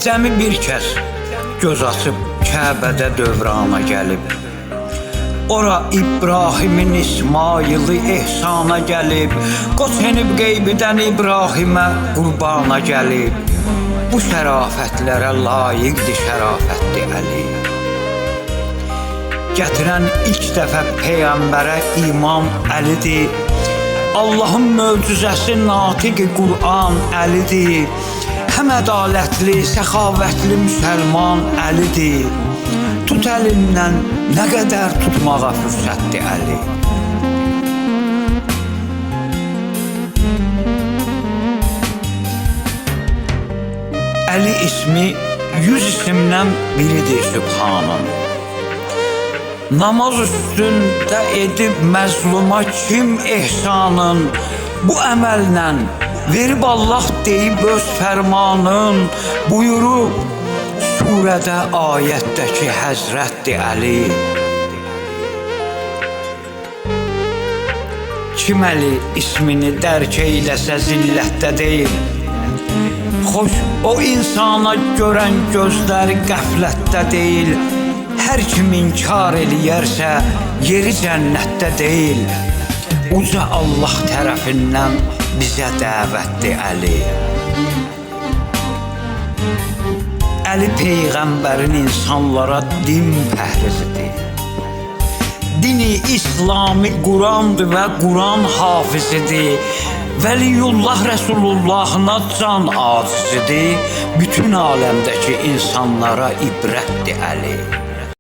Cəmi bir kəs göz açıb Kəbədə dövrana gəlib. Ora İbrahimin İsmaili ehsana gəlib. Qoç enib qeybidən İbrahimə qurbana gəlib. Bu şərafətlərə layiqdir şərafətli Əli. Gətirən ilk dəfə Peyğəmbərə iman Əlidir. Allahın möcüzəsi natiqi Qur'an Əlidir. Həm ədalətli, səxavətli müsəlman Əlidir. Tut əlindən nə qədər tutmağa fürsətdir Əli. Əli ismi 100 isimdən biridir Sübhanın. Namaz üstündə edib məzluma kim ehsanın, bu əməllə verib Allah deyib öz fərmanın, buyurub surədə ayətdəki həzrətdir Əli. Kim Əli ismini dərk eyləsə zillətdə deyil. Xoş o insana görən gözlər qəflətdə deyil. Hər kim inkar eləyərsə yeri cənnətdə deyil. Uca Allah tərəfindən bizə dəvətdir Əli. Əli Peyğəmbərin insanlara din pəhrizidir. Dini İslami Qurandır və Quran hafizidir. Vəliyullah Rəsulullahına can acizidir. Bütün aləmdəki insanlara ibrətdir Əli.